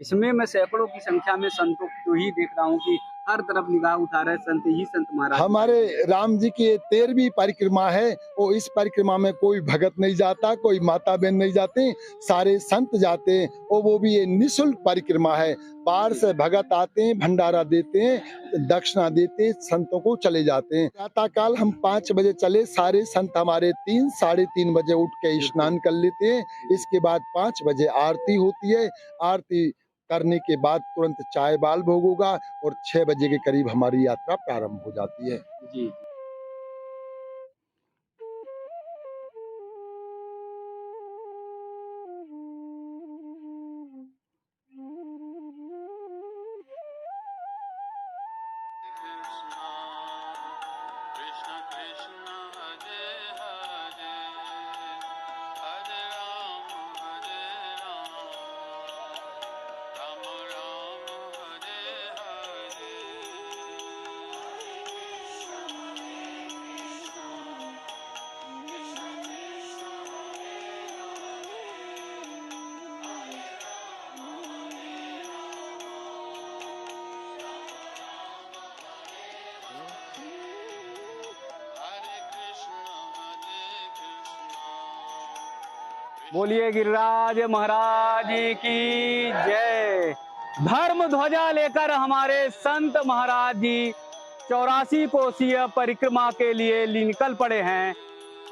इसमें मैं सैकड़ों की संख्या में संतों को ही देख रहा हूँ कि हर तरफ निगाह उठा रहे संत ही संत महाराज। हमारे राम जी की 13वीं परिक्रमा है। वो इस परिक्रमा में कोई भगत नहीं जाता, कोई माता बहन नहीं जाते, सारे संत जाते हैं। और वो भी ये निःशुल्क परिक्रमा है। बाहर से भगत आते हैं, भंडारा देते हैं, दक्षिणा देते हैं, संतों को चले जाते हैं। प्रातः काल हम 5 बजे चले, सारे संत हमारे 3 साढ़े 3 बजे उठ के स्नान कर लेते हैं। इसके बाद 5 बजे आरती होती है। आरती करने के बाद तुरंत चाय बाल भोग होगा और 6 बजे के करीब हमारी यात्रा प्रारंभ हो जाती है। जी। बोलिए गिरिराज महाराज की जय। धर्म ध्वजा लेकर हमारे संत महाराज जी 84 कोसीय परिक्रमा के लिए निकल पड़े हैं।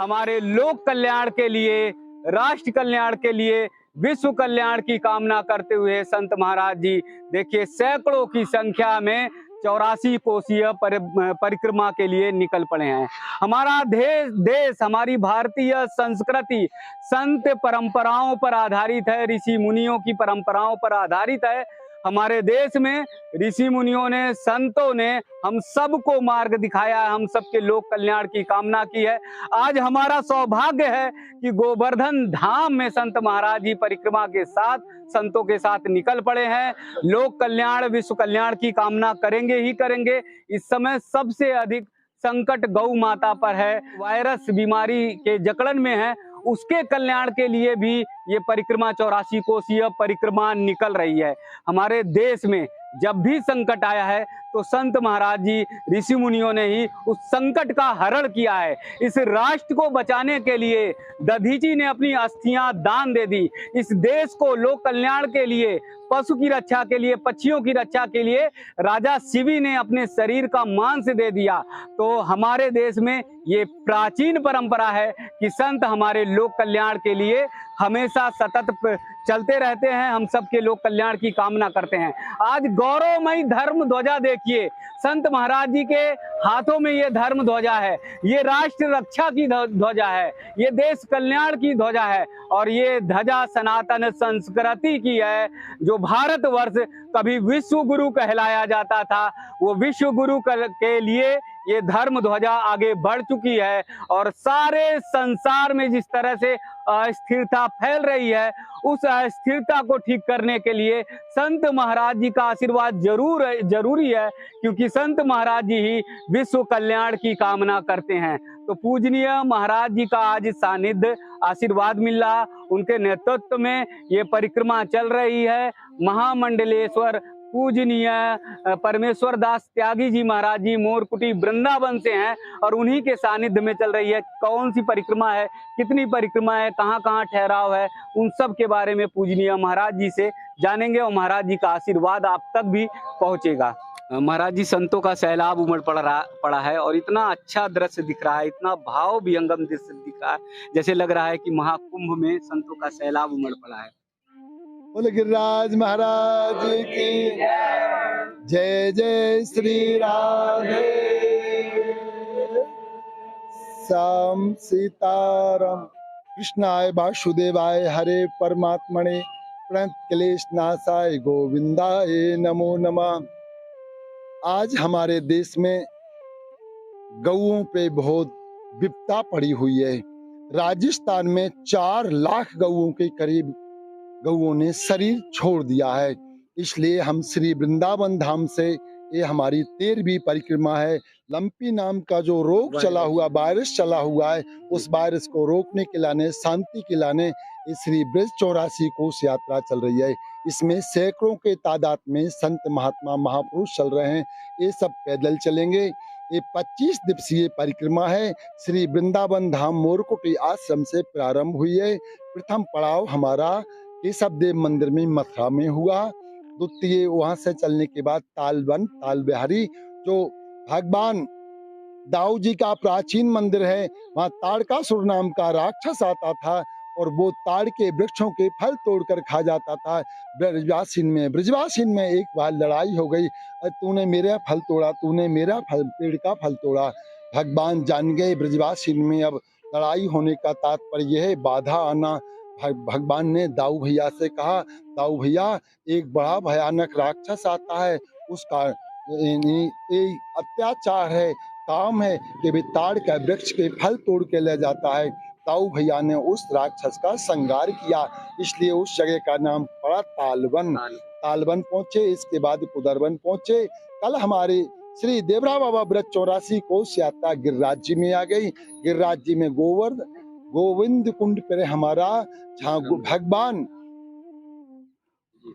हमारे लोक कल्याण के लिए, राष्ट्र कल्याण के लिए, विश्व कल्याण की कामना करते हुए संत महाराज जी देखिए सैकड़ों की संख्या में 84 कोसीय परिक्रमा के लिए निकल पड़े हैं। हमारा देश हमारी भारतीय संस्कृति संत परंपराओं पर आधारित है, ऋषि मुनियों की परंपराओं पर आधारित है। हमारे देश में ऋषि मुनियों ने, संतों ने हम सबको मार्ग दिखाया है, हम सबके लोक कल्याण की कामना की है। आज हमारा सौभाग्य है कि गोवर्धन धाम में संत महाराज जी परिक्रमा के साथ, संतों के साथ निकल पड़े हैं। लोक कल्याण, विश्व कल्याण की कामना करेंगे ही करेंगे। इस समय सबसे अधिक संकट गौ माता पर है, वायरस बीमारी के जकड़न में है, उसके कल्याण के लिए भी ये परिक्रमा 84 कोसीय परिक्रमा निकल रही है। हमारे देश में जब भी संकट आया है तो संत महाराज जी, ऋषि मुनियों ने ही उस संकट का हरण किया है। इस राष्ट्र को बचाने के लिए दधीची ने अपनी अस्थियां दान दे दी। इस देश को लोक कल्याण के लिए, पशु की रक्षा के लिए, पक्षियों की रक्षा के लिए राजा शिवी ने अपने शरीर का मांस दे दिया। तो हमारे देश में ये प्राचीन परंपरा है कि संत हमारे लोक कल्याण के लिए हमेशा सतत चलते रहते हैं। हम सबके लोक कल्याण की कामना करते हैं। आज गौरवमयी धर्म ध्वजा देखिए, संत महाराज जी के हाथों में ये धर्म ध्वजा है, ये राष्ट्र रक्षा की ध्वजा है, ये देश कल्याण की ध्वजा है और ये ध्वजा सनातन संस्कृति की है। जो भारतवर्ष कभी विश्व गुरु कहलाया जाता था, वो विश्व गुरु के लिए ये धर्म ध्वजा आगे बढ़ चुकी है। और सारे संसार में जिस तरह से अस्थिरता फैल रही है, उस अस्थिरता को ठीक करने के लिए संत महाराज जी का आशीर्वाद जरूरी है, क्योंकि संत महाराज जी ही विश्व कल्याण की कामना करते हैं। तो पूजनीय महाराज जी का आज सानिध्य, आशीर्वाद मिल रहा, उनके नेतृत्व में ये परिक्रमा चल रही है। महामंडलेश्वर पूजनीय परमेश्वर दास त्यागी जी महाराज जी मोरकुटी वृंदावन से हैं और उन्हीं के सानिध्य में चल रही है। कौन सी परिक्रमा है, कितनी परिक्रमा है, कहाँ कहाँ ठहराव है, उन सब के बारे में पूजनीय महाराज जी से जानेंगे और महाराज जी का आशीर्वाद आप तक भी पहुंचेगा। महाराज जी, संतों का सैलाब उमड़ पड़ा है और इतना अच्छा दृश्य दिख रहा है, इतना भाव विहंगम दृश्य दिख रहा है, जैसे लग रहा है कि महाकुंभ में संतों का सैलाब उमड़ पड़ा है। बोले गिरिराज महाराज की जय। जय श्री राधे श्याम सीताराम। कृष्णाय वासुदेवाय हरे परमात्मने प्रणत क्लेश नाशाय गोविंदाय नमो नमः। आज हमारे देश में गौओं पे बहुत विपदा पड़ी हुई है। राजस्थान में 4 लाख गौओं के करीब गौओं ने शरीर छोड़ दिया है। इसलिए हम श्री वृंदावन धाम से, ये हमारी 13वीं परिक्रमा है। लंपी नाम का जो रोग चला हुआ, वायरस चला हुआ है, उस वायरस को रोकने के लाने, शांति के लाने ये श्री ब्रज 84 कोस यात्रा चल रही है। इसमें सैकड़ों के तादाद में संत महात्मा महापुरुष चल रहे हैं। ये सब पैदल चलेंगे। ये 25 दिवसीय परिक्रमा है। श्री वृंदावन धाम मोरकुटी आश्रम से प्रारंभ हुई है। प्रथम पड़ाव हमारा केशव देव मंदिर में मथुरा में हुआ। द्वितीय वहां से चलने के बाद तालबन ताल बिहारी जो भगवान दाऊ जी का प्राचीन मंदिर है, वहाँ ताड़कासुर नाम का राक्षस आता था और वो ताड़ के वृक्षों के फल तोड़कर खा जाता था। ब्रजवासीन में एक बार लड़ाई हो गई, तूने मेरा फल तोड़ा, तूने मेरा फल पेड़ का फल तोड़ा। भगवान जान गए ब्रजवासीन में अब लड़ाई होने का तात्पर्य है बाधा आना। भगवान ने दाऊ भैया से कहा, दाऊ भैया एक बड़ा भयानक राक्षस आता है, उसका अत्याचार है, काम है कि वे ताड़ का वृक्ष के फल तोड़ के ले जाता है। ताऊ भैया ने उस राक्षस का संहार किया, इसलिए उस जगह का नाम पड़ा तालबन। तालबन पहुंचे, इसके बाद कुदरबन पहुंचे। कल हमारे श्री देवरा बाबा व्रत 84 कोस यात्रा गिरिराज जी में आ गई। गिरिराज जी में गोविंद कुंड पर हमारा जहाँ भगवान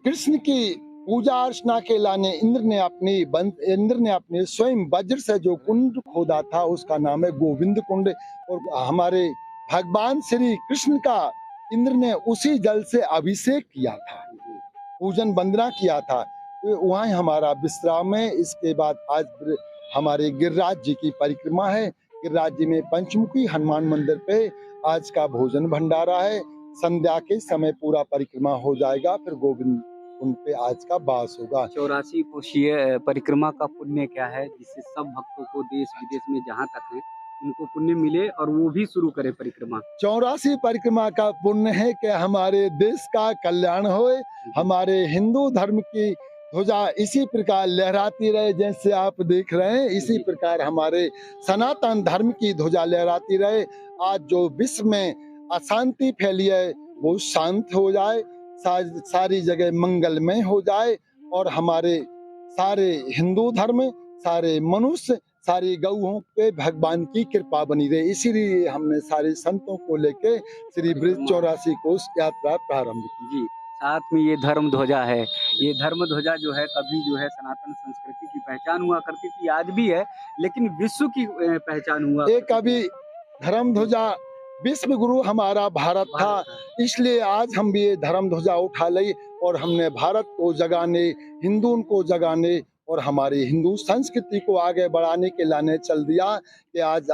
कृष्ण की पूजा अर्चना के लाने इंद्र ने अपने स्वयं वज्र से जो कुंड खोदा था उसका नाम है गोविंद कुंड। और हमारे भगवान श्री कृष्ण का इंद्र ने उसी जल से अभिषेक किया था, पूजन वंदना किया था। तो वहाँ हमारा विश्राम है। इसके बाद आज हमारे गिरिराज जी की परिक्रमा है। गिरिराज जी में पंचमुखी हनुमान मंदिर पे आज का भोजन भंडारा है। संध्या के समय पूरा परिक्रमा हो जाएगा, फिर गोविंद कुंड पे आज का वास होगा। 84 कोशीय परिक्रमा का पुण्य क्या है जिससे सब भक्तों को देश विदेश में जहाँ तक है उनको पुण्य मिले और वो भी शुरू करे परिक्रमा? 84 परिक्रमा का पुण्य है कि हमारे देश का कल्याण होए, हमारे हिंदू धर्म की ध्वजा इसी प्रकार लहराती रहे जैसे आप देख रहे हैं, इसी प्रकार हमारे सनातन धर्म की ध्वजा लहराती रहे। आज जो विश्व में अशांति फैली है वो शांत हो जाए, सारी जगह मंगलमय हो जाए और हमारे सारे हिंदू धर्म, सारे मनुष्य, सारी गौओं पे भगवान की कृपा बनी रहे। इसीलिए हमने सारे संतों को लेके श्री ब्रज 84 कोस यात्रा प्रारंभ की। जी, साथ में ये धर्म ध्वजा है। ये धर्म ध्वजा जो है कभी जो है सनातन संस्कृति की पहचान हुआ करती थी, आज भी है, लेकिन विश्व की पहचान हुआ। एक अभी धर्म ध्वजा विश्व गुरु हमारा भारत था, इसलिए आज हम भी ये धर्म ध्वजा उठा ली और हमने भारत को जगाने, हिंदू को जगाने और हमारी हिंदू संस्कृति को आगे बढ़ाने के लाने चल दिया कि आज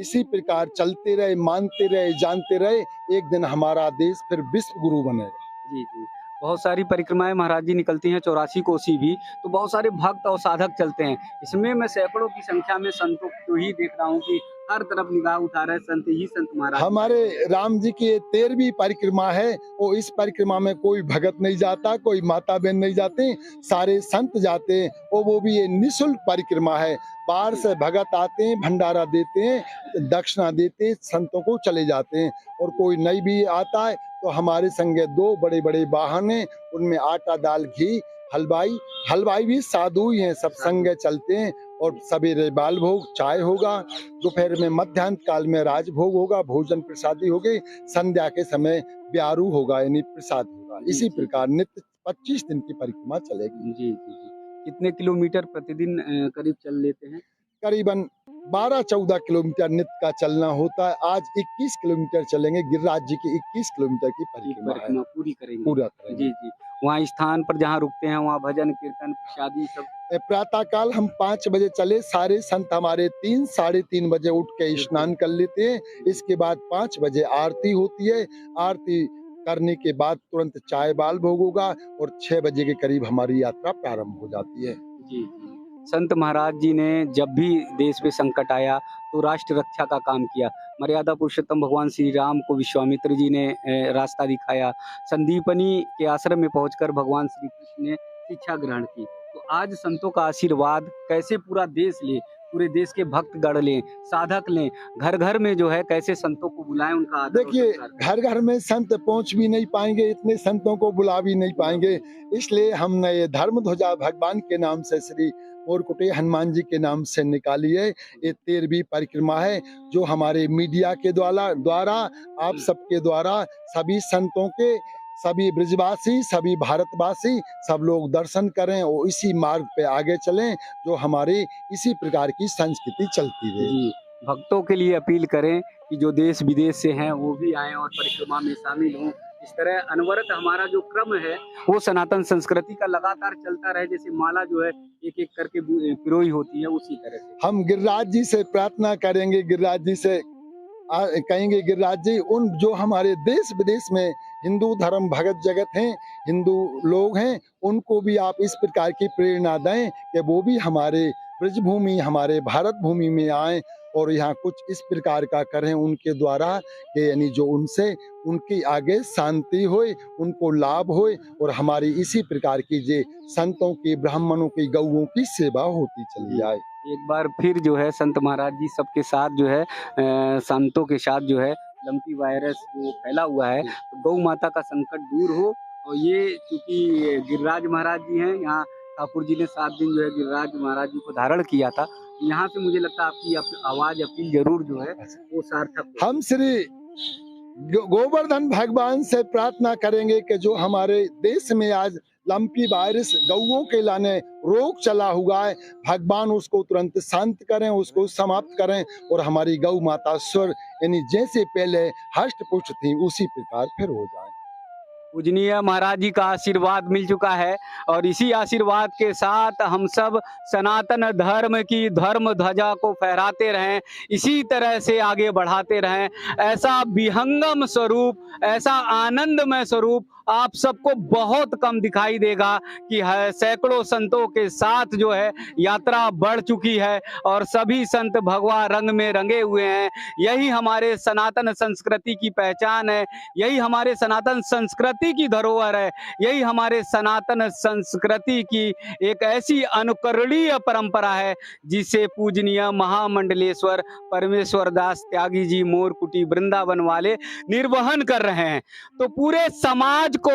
इसी प्रकार चलते रहे, मानते रहे, जानते रहे, एक दिन हमारा देश फिर विश्व गुरु बनेगा। जी जी, बहुत सारी परिक्रमाएं महाराज जी निकलती हैं, 84 कोसी भी, तो बहुत सारे भक्त और साधक चलते हैं। इसमें मैं सैकड़ों की संख्या में संतों को ही देख रहा हूँ कि हर तरफ निगाह उठा रहे संत ही संत महाराज। हमारे राम जी की 13वीं परिक्रमा है, वो इस परिक्रमा में कोई भगत नहीं जाता, कोई माता बहन नहीं जाते, सारे संत जाते हैं। वो भी ये निःशुल्क परिक्रमा है। बाहर से भगत आते हैं, भंडारा देते हैं, दक्षिणा देते, संतों को चले जाते हैं। और कोई नहीं भी आता है तो हमारे संगे 2 बड़े बड़े वाहन हैं, उनमें आटा दाल घी हलवाई भी साधु ही हैं, सब संगे चलते हैं। और सवेरे बाल भोग चाय होगा, दोपहर में मध्याह्न काल में राजभोग होगा, भोजन प्रसादी होगी, संध्या के समय ब्यारू होगा यानी प्रसाद होगा। इसी प्रकार नित्य 25 दिन की परिक्रमा चलेगी। जी जी जी, कितने किलोमीटर प्रतिदिन करीब चल लेते हैं? करीबन 12-14 किलोमीटर नित्य का चलना होता है। आज 21 किलोमीटर चलेंगे। गिरिराज जी की 21 किलोमीटर की परिक्रमा पूरी करेंगे। पूरा करेंगे। जी जी, वहाँ स्थान पर जहाँ रुकते हैं वहाँ भजन कीर्तन प्रसादी सब। प्रातः काल हम 5 बजे चले, सारे संत हमारे 3-3:30 बजे उठ के स्नान कर लेते हैं। इसके बाद 5 बजे आरती होती है। आरती करने के बाद तुरंत चाय बाल भोग होगा और 6 बजे के करीब हमारी यात्रा प्रारंभ हो जाती है। जी जी, संत महाराज जी ने जब भी देश पे संकट आया तो राष्ट्र रक्षा का काम किया। मर्यादा पुरुषोत्तम भगवान श्री राम को विश्वामित्र जी ने रास्ता दिखाया। संदीपनी के आश्रम में पहुंचकर भगवान श्री कृष्ण ने शिक्षा ग्रहण की। तो आज संतों का आशीर्वाद कैसे पूरा देश ले, पूरे देश के भक्त गढ़ लें, साधक लें, घर घर में जो है कैसे संतों को बुलाएं, उनका आदर। देखिए, घर घर में संत पहुंच भी नहीं पाएंगे, इतने संतों को बुला भी नहीं पाएंगे। इसलिए हमने ये धर्म ध्वजा भगवान के नाम से, श्री मोरकुटे हनुमान जी के नाम से निकाली है। ये 13वीं परिक्रमा है जो हमारे मीडिया के द्वारा आप सबके द्वारा सभी संतों के सभी ब्रजवासी, सभी भारतवासी, सब लोग दर्शन करें और इसी मार्ग पे आगे चलें जो हमारी इसी प्रकार की संस्कृति चलती रहे। जी, भक्तों के लिए अपील करें कि जो देश विदेश से हैं वो भी आएं और परिक्रमा में शामिल हों। इस तरह अनवरत हमारा जो क्रम है वो सनातन संस्कृति का लगातार चलता रहे, जैसे माला जो है एक एक करके पिरोई होती है उसी तरह से। हम गिरिराज जी से प्रार्थना करेंगे, गिरिराज जी से कहेंगे, गिरिराज जी उन जो हमारे देश विदेश में हिंदू धर्म भगत जगत हैं, हिंदू लोग हैं, उनको भी आप इस प्रकार की प्रेरणा दें कि वो भी हमारे ब्रजभूमि, हमारे भारत भूमि में आएं और यहाँ कुछ इस प्रकार का करें उनके द्वारा कि यानी जो उनसे उनकी आगे शांति होए, उनको लाभ होए और हमारी इसी प्रकार की जे संतों की, ब्राह्मणों की, गौओं की सेवा होती चली जाए। एक बार फिर जो है संत महाराज जी सबके साथ जो है संतों के साथ जो है लंपी वायरस जो फैला हुआ है तो गौ माता का संकट दूर हो। और ये चूंकि गिरिराज महाराज जी हैं, यहाँ ठाकुर जी ने 7 दिन जो है गिरिराज महाराज जी को धारण किया था। यहाँ से मुझे लगता है आपकी आवाज अपील जरूर जो है वो सार्थक हो। हम श्री गोवर्धन भगवान से प्रार्थना करेंगे कि जो हमारे देश में आज लंपी वायरस गौओं के लाने रोग चला हुआ है, भगवान उसको तुरंत शांत करें, उसको समाप्त करें और हमारी गौ माता स्वर यानी जैसे पहले हष्ट पुष्ट थी उसी प्रकार फिर हो जाए। पूजनीय महाराज जी का आशीर्वाद मिल चुका है और इसी आशीर्वाद के साथ हम सब सनातन धर्म की धर्म ध्वजा को फहराते रहें, इसी तरह से आगे बढ़ाते रहें। ऐसा विहंगम स्वरूप, ऐसा आनंदमय स्वरूप आप सबको बहुत कम दिखाई देगा कि सैकड़ों संतों के साथ जो है यात्रा बढ़ चुकी है और सभी संत भगवा रंग में रंगे हुए हैं। यही हमारे सनातन संस्कृति की पहचान है, यही हमारे सनातन संस्कृति की धरोहर है, यही हमारे सनातन संस्कृति की एक ऐसी अनुकरणीय परंपरा है जिसे पूजनीय महामंडलेश्वर परमेश्वर दास त्यागी जी मोरकुटी वृंदावन वाले निर्वहन कर रहे हैं। तो पूरे समाज को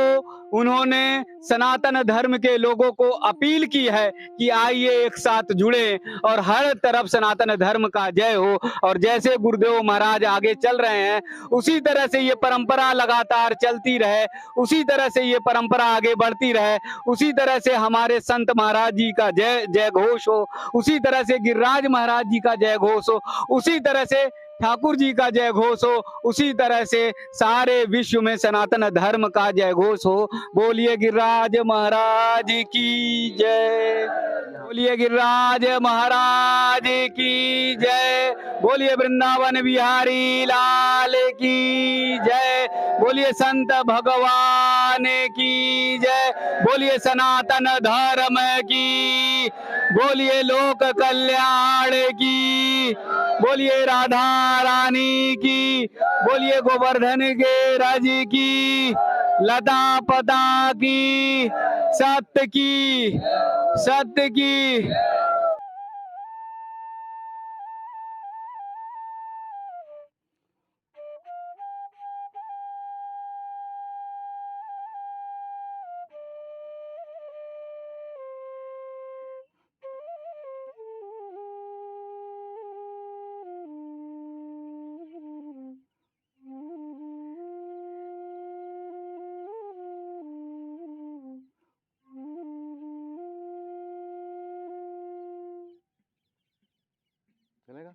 उन्होंने सनातन धर्म के लोगों को अपील की है कि आइए एक साथ जुड़े और हर तरफ सनातन धर्म का जय हो। और जैसे गुरुदेव महाराज आगे चल रहे हैं उसी तरह से ये परंपरा लगातार चलती रहे, उसी तरह से ये परंपरा आगे बढ़ती रहे, उसी तरह से हमारे संत महाराज जी का जय जय घोष हो, उसी तरह से गिरिराज महाराज जी का जय घोष हो, उसी तरह से ठाकुर जी का जय घोष हो, उसी तरह से सारे विश्व में सनातन धर्म का जय घोष हो। बोलिए गिरिराज महाराज की जय, बोलिए गिरिराज महाराज की जय, बोलिए वृंदावन बिहारी लाल की जय, बोलिए संत भगवान की जय, बोलिए सनातन धर्म की, बोलिए लोक कल्याण की, बोलिए राधा रानी की, बोलिए गोवर्धन के राज की, लता पता की, सत्य की, सत्य की। चलेगा।